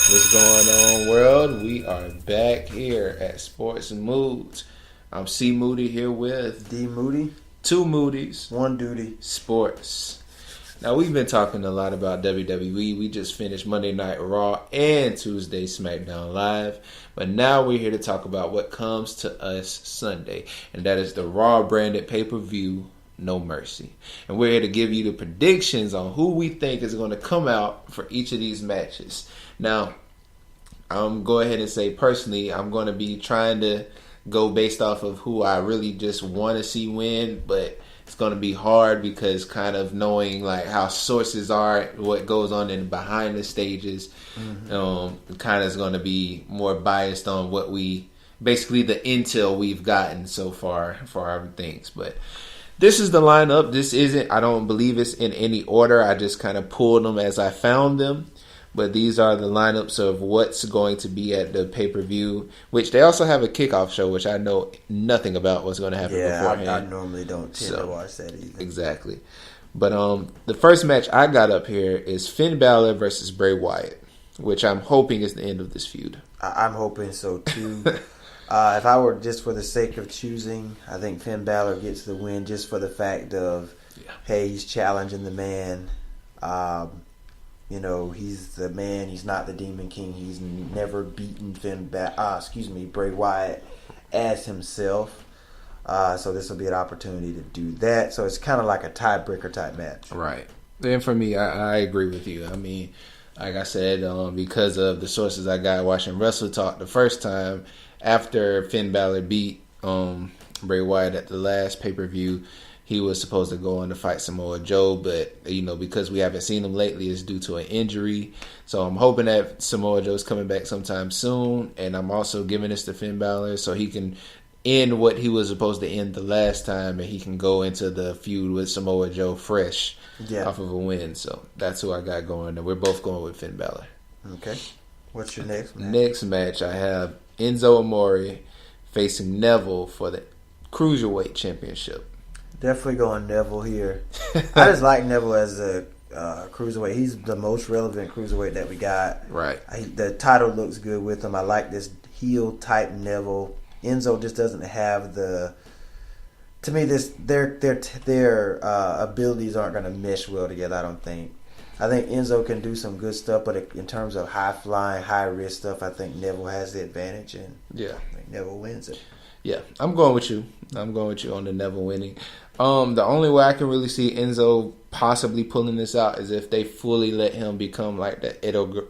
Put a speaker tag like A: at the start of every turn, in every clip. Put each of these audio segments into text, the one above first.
A: What's going on, world? We are back here at Sports and Moods. I'm C Moody here with
B: D Moody.
A: two Moodys.
B: One duty.
A: Sports. Now, we've been talking a lot about WWE. We just finished Monday Night Raw and Tuesday Smackdown Live. But now we're here to talk about what comes to us Sunday. And that is the Raw branded pay-per-view, No Mercy. And we're here to give you the predictions on who we think is going to come out for each of these matches. Now, I'm go ahead and say personally, I'm going to be trying to go based off of who I really just want to see win, but it's going to be hard because kind of knowing like how sources are, what goes on in behind the stages, kind of is going to be more biased on what we, basically the intel we've gotten so far for our things. But this is the lineup. This isn't, I don't believe it's in any order. I just kind of pulled them as I found them. But these are the lineups of what's going to be at the pay-per-view, which they also have a kickoff show, which I know nothing about what's going to happen beforehand.
B: I normally don't tend to watch that either.
A: Exactly. But the first match I got up here is Finn Balor versus Bray Wyatt, which I'm hoping is the end of this feud.
B: I'm hoping so, too. If I were just for the sake of choosing, I think Finn Balor gets the win just for the fact of, hey, he's challenging the man. You know, he's the man. He's not the Demon King. He's never beaten Bray Wyatt as himself. So this will be an opportunity to do that. So it's kind of like a tiebreaker type match.
A: Right. And for me, I agree with you. I mean, like I said, because of the sources I got watching Wrestle Talk the first time, after Finn Balor beat Bray Wyatt at the last pay-per-view, he was supposed to go on to fight Samoa Joe, but, you know, because we haven't seen him lately, it's due to an injury. So I'm hoping that Samoa Joe's coming back sometime soon, and I'm also giving this to Finn Balor so he can end what he was supposed to end the last time, and he can go into the feud with Samoa Joe fresh off of a win. So that's who I got going, and we're both going with Finn Balor.
B: Okay. What's your next match?
A: Next match, I have Enzo Amore facing Neville for the Cruiserweight Championship.
B: Definitely going Neville here. I just like Neville as a cruiserweight. He's the most relevant cruiserweight that we got.
A: Right.
B: The title looks good with him. I like this heel type Neville. Enzo just doesn't have the. To me, their abilities aren't going to mesh well together. I don't think. I think Enzo can do some good stuff, but in terms of high flying, high risk stuff, I think Neville has the advantage, and I think Neville wins it.
A: Yeah, I'm going with you. I'm going with you on the Neville winning. The only way I can really see Enzo possibly pulling this out is if they fully let him become like the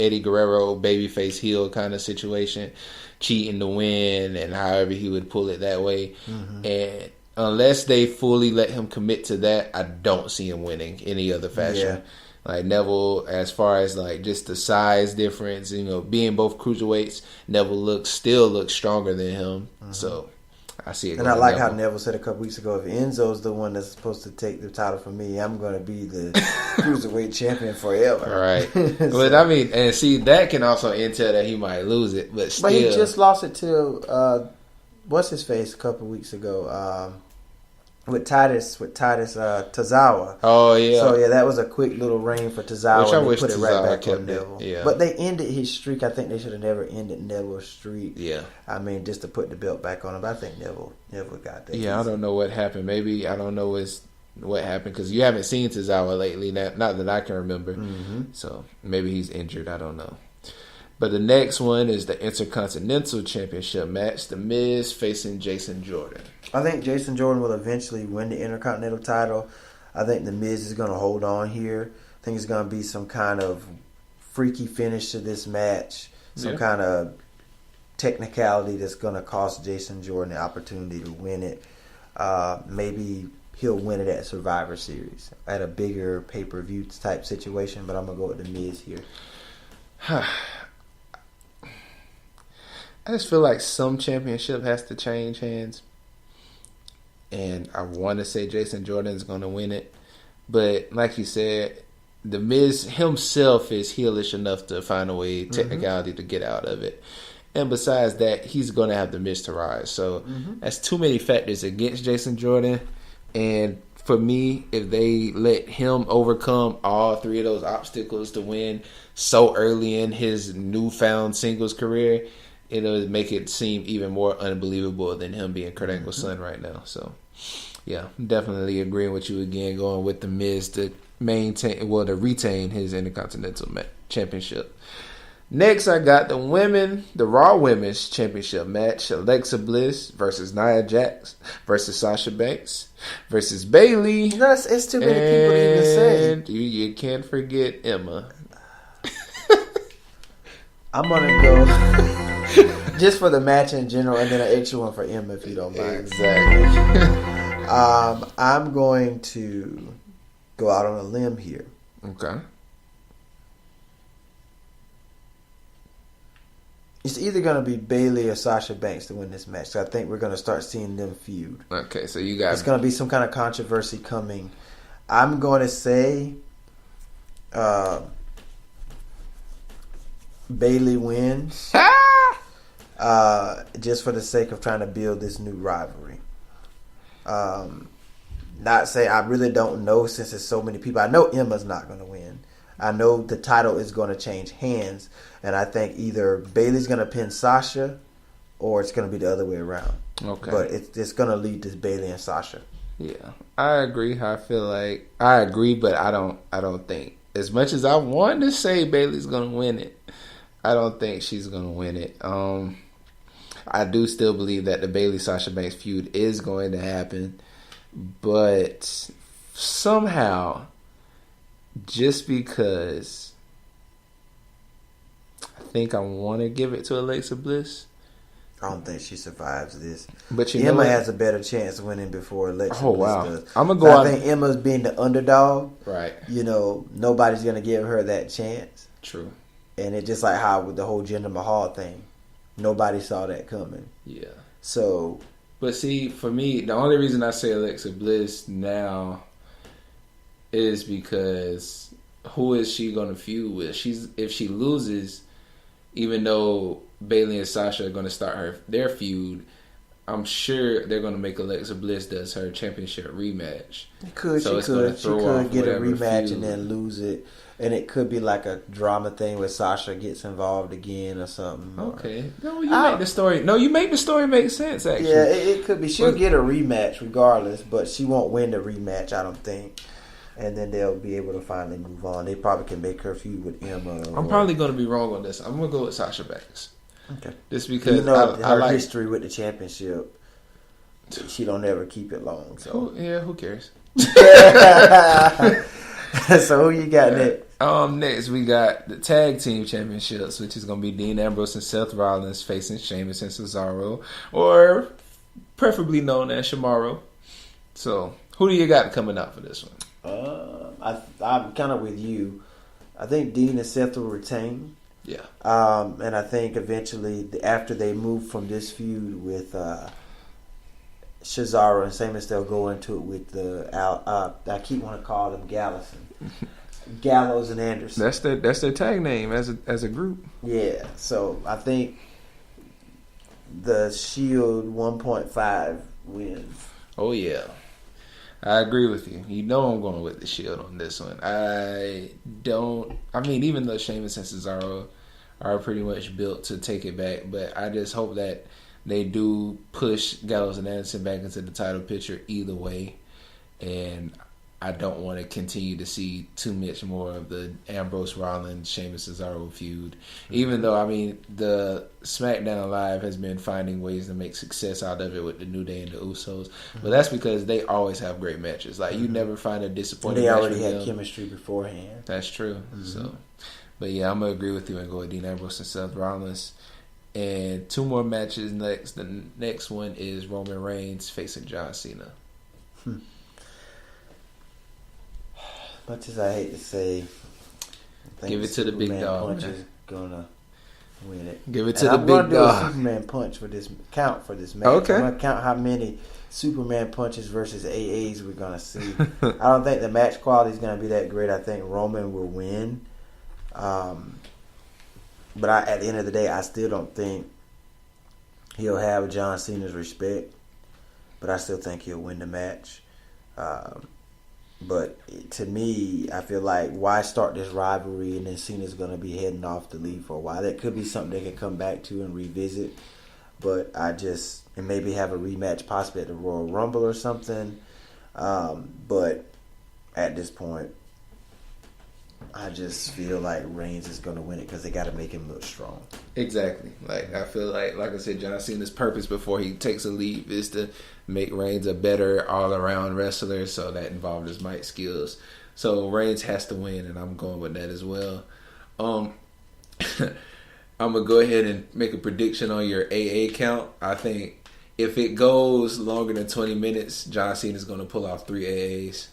A: Eddie Guerrero babyface heel kind of situation, cheating to win, and however he would pull it that way. Mm-hmm. And unless they fully let him commit to that, I don't see him winning any other fashion. Yeah. Like Neville, as far as like just the size difference, you know, being both cruiserweights, Neville still looks stronger than him. Mm-hmm. So I see it.
B: And I like how Neville said a couple weeks ago, if Enzo's the one that's supposed to take the title from me, I'm going to be the cruiserweight champion forever.
A: Right. But I mean, and see, that can also entail that he might lose it, but still.
B: But he just lost it to what's his face a couple weeks ago. With Titus Tozawa.
A: Oh yeah.
B: So yeah, that was a quick little reign for Tozawa.
A: Which I wish
B: put it
A: Tozawa
B: right back
A: kept
B: on Neville.
A: Yeah.
B: But they ended his streak. I think they should have never ended Neville's streak.
A: Yeah.
B: I mean, just to put the belt back on him. But I think Neville got that.
A: Yeah, I don't know what happened. Maybe I don't know what happened because you haven't seen Tozawa lately. Not that I can remember. Mm-hmm. So maybe he's injured. I don't know. But the next one is the Intercontinental Championship match. The Miz facing Jason Jordan.
B: I think Jason Jordan will eventually win the Intercontinental title. I think the Miz is going to hold on here. I think it's going to be some kind of freaky finish to this match. Some kind of technicality that's going to cost Jason Jordan the opportunity to win it. Maybe he'll win it at Survivor Series at a bigger pay-per-view type situation. But I'm going to go with the Miz here.
A: I just feel like some championship has to change hands. And I want to say Jason Jordan's going to win it. But like you said, the Miz himself is heelish enough to find a way, technicality, to get out of it. And besides that, he's going to have the Miz to rise. So that's too many factors against Jason Jordan. And for me, if they let him overcome all three of those obstacles to win so early in his newfound singles career, it'll make it seem even more unbelievable than him being Kurt Angle's son right now. So, yeah, definitely agreeing with you again, going with the Miz to retain his Intercontinental Championship. Next, I got the Raw Women's Championship match. Alexa Bliss versus Nia Jax versus Sasha Banks versus Bayley.
B: No, it's too many people to even say.
A: You can't forget Emma.
B: I'm going to go just for the match in general, and then an extra one for Emma if you don't mind.
A: Exactly.
B: I'm going to go out on a limb here.
A: Okay.
B: It's either going to be Bayley or Sasha Banks to win this match. So I think we're going to start seeing them feud.
A: Okay, so you got...
B: It's going to be some kind of controversy coming. I'm going to say Bayley wins. Just for the sake of trying to build this new rivalry. Not say I really don't know since there's so many people. I know Emma's not going to win. I know the title is going to change hands, and I think either Bayley's going to pin Sasha, or it's going to be the other way around.
A: Okay,
B: but it's going to lead to Bayley and Sasha.
A: Yeah, I agree. I feel like I agree, but I don't think, as much as I want to say Bayley's going to win it, I don't think she's going to win it. I do still believe that the Bayley Sasha Banks feud is going to happen, but somehow, just because I think I want to give it to Alexa Bliss,
B: I don't think she survives this.
A: But
B: Emma has a better chance of winning before Alexa Bliss does.
A: I'm gonna go out.
B: I think Emma's being the underdog.
A: Right.
B: Nobody's gonna give her that chance.
A: True.
B: And it's just like how with the whole Jinder Mahal thing, nobody saw that coming.
A: Yeah.
B: So.
A: But see, for me, the only reason I say Alexa Bliss now is because who is she going to feud with? If she loses, even though Bayley and Sasha are going to start their feud, I'm sure they're going to make Alexa Bliss does her championship rematch.
B: She could get a rematch and then lose it. And it could be like a drama thing where Sasha gets involved again or something.
A: Okay. No, you make the story. No, you make the story make sense, actually.
B: Yeah, it could be. She'll get a rematch regardless, but she won't win the rematch, I don't think. And then they'll be able to finally move on. They probably can make her feud with Emma.
A: I'm probably going to be wrong on this. I'm going to go with Sasha Banks.
B: Okay.
A: Just because
B: I like history with the championship. She don't ever keep it long. So
A: who cares?
B: So who you got next?
A: Next we got the tag team championships, which is going to be Dean Ambrose and Seth Rollins facing Sheamus and Cesaro, or preferably known as Shamaro. So who do you got coming out for this one?
B: I'm kind of with you. I think Dean and Seth will retain.
A: Yeah.
B: And I think eventually, after they move from this feud with Cesaro and Sheamus, they'll go into it with I keep wanting to call them Gallows and Anderson.
A: That's their tag name as a group.
B: Yeah. So I think the Shield 1.5 wins.
A: Oh yeah. I agree with you. You know I'm going with the Shield on this one. Even though Sheamus and Cesaro are pretty much built to take it back, but I just hope that they do push Gallows and Anderson back into the title picture either way. And I don't want to continue to see too much more of the Ambrose Rollins, Sheamus Cesaro feud. Even though, the SmackDown Live has been finding ways to make success out of it with the New Day and the Usos. But that's because they always have great matches. Like, you never find a disappointing match.
B: They already had chemistry beforehand.
A: That's true. Mm-hmm. So, but yeah, I'm going to agree with you and go with Dean Ambrose and Seth Rollins. And two more matches next. The next one is Roman Reigns facing John Cena.
B: Much as I hate to say,
A: give it to the big dog.
B: Punch is gonna win it.
A: Give it to the big dog.
B: I'm gonna do a Superman punch for this match.
A: Okay.
B: I'm gonna count how many Superman punches versus AAs we're gonna see. I don't think the match quality is gonna be that great. I think Roman will win. But at the end of the day, I still don't think he'll have John Cena's respect. But I still think he'll win the match. But to me, I feel like why start this rivalry and then Cena's going to be heading off to leave for a while. That could be something they can come back to and revisit. But and maybe have a rematch possibly at the Royal Rumble or something. But at this point, I just feel like Reigns is going to win it because they got to make him look strong.
A: Exactly. Like I feel like I said, John Cena's purpose before he takes a leave is to make Reigns a better all-around wrestler. So that involved his mic skills. So Reigns has to win, and I'm going with that as well. I'm gonna go ahead and make a prediction on your AA count. I think if it goes longer than 20 minutes, John Cena's gonna pull off 3 AAs.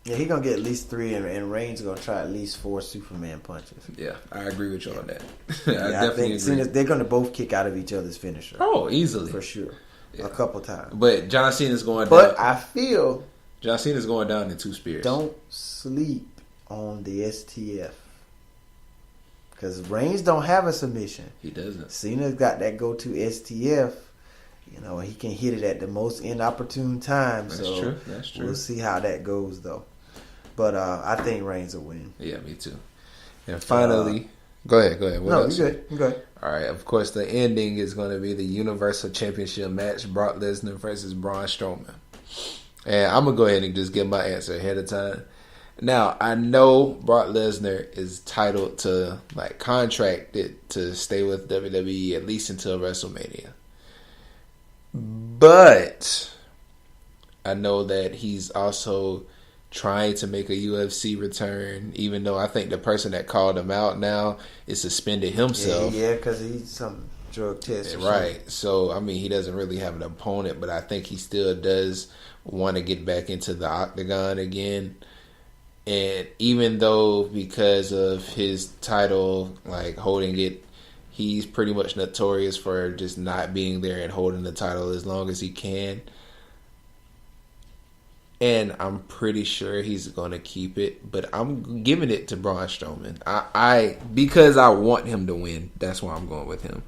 B: Yeah, he's going to get at least 3, and Reigns going to try at least 4 Superman punches.
A: Yeah, I agree with you on that.
B: I think they're going to both kick out of each other's finisher.
A: Oh, easily.
B: For sure.
A: Yeah.
B: A couple times.
A: But John Cena's going down.
B: But I feel
A: John Cena's going down in 2 spears.
B: Don't sleep on the STF. Because Reigns don't have a submission.
A: He doesn't.
B: Cena's got that go-to STF. You know, he can hit it at the most inopportune time.
A: That's
B: so
A: true. That's true.
B: We'll see how that goes, though. But I think Reigns will win.
A: Yeah, me too. And finally, go ahead. What else?
B: You're good.
A: All right. Of course, the ending is going to be the Universal Championship match: Brock Lesnar versus Braun Strowman. And I'm gonna go ahead and just give my answer ahead of time. Now, I know Brock Lesnar is titled to, contracted to stay with WWE at least until WrestleMania. But I know that he's also trying to make a UFC return, even though I think the person that called him out now is suspended himself.
B: Yeah, because he's some drug test.
A: Right. So, I mean, he doesn't really have an opponent, but I think he still does want to get back into the octagon again. And even though because of his title, holding it, he's pretty much notorious for just not being there and holding the title as long as he can. And I'm pretty sure he's going to keep it, but I'm giving it to Braun Strowman. Because I want him to win. That's why I'm going with him.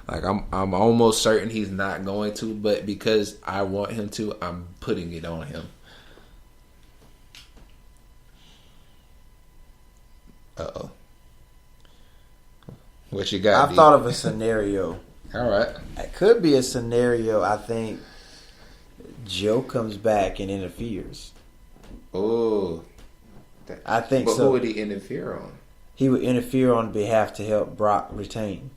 A: I'm almost certain he's not going to, but because I want him to, I'm putting it on him. Uh-oh. What you got?
B: I've thought of a scenario.
A: All right.
B: It could be a scenario. I think Joe comes back and interferes.
A: Oh.
B: I think
A: so. But
B: so.
A: who would he interfere on?
B: He would interfere on behalf to help Brock retain.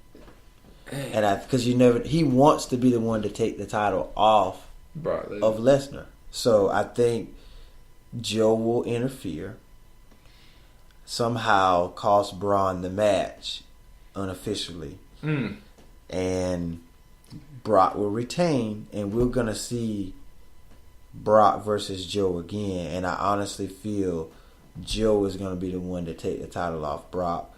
B: And because he wants to be the one to take the title off of Lesnar. So I think Joe will interfere. Somehow cost Braun the match unofficially. And Brock will retain, and we're going to see Brock versus Joe again. And I honestly feel Joe is going to be the one to take the title off Brock,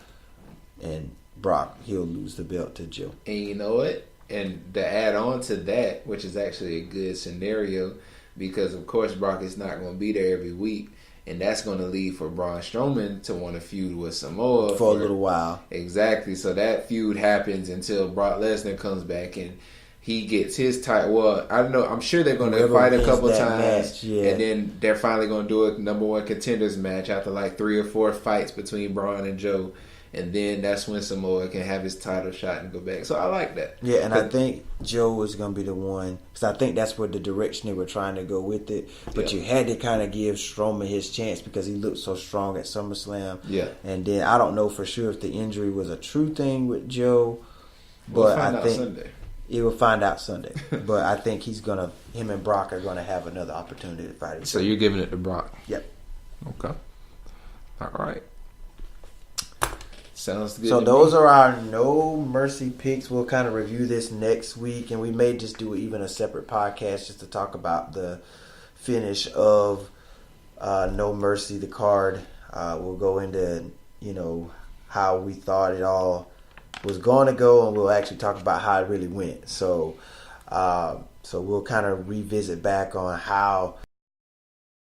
B: and Brock, he'll lose the belt to Joe.
A: And you know what? And to add on to that, which is actually a good scenario, because of course Brock is not going to be there every week. And that's going to lead for Braun Strowman to want to feud with Samoa
B: for a little while.
A: Exactly. So that feud happens until Brock Lesnar comes back and he gets his title. Well, I don't know. I'm sure they're going to fight a couple times. And then they're finally going to do a number one contenders match after 3 or 4 fights between Braun and Joe. And then that's when Samoa can have his title shot and go back. So I like that.
B: Yeah, and I think Joe is going to be the one. Because I think that's where the direction they were trying to go with it. But you had to kind of give Strowman his chance because he looked so strong at SummerSlam.
A: Yeah.
B: And then I don't know for sure if the injury was a true thing with Joe. But I think
A: Sunday.
B: We'll find out Sunday. But I think him and Brock are going to have another opportunity to fight each other.
A: So you're giving it to Brock?
B: Yep.
A: Okay. All right. Sounds good.
B: So those are our No Mercy picks. We'll kind of review this next week, and we may just do even a separate podcast just to talk about the finish of No Mercy, the card. We'll go into how we thought it all was going to go, and we'll actually talk about how it really went. So we'll kind of revisit back on how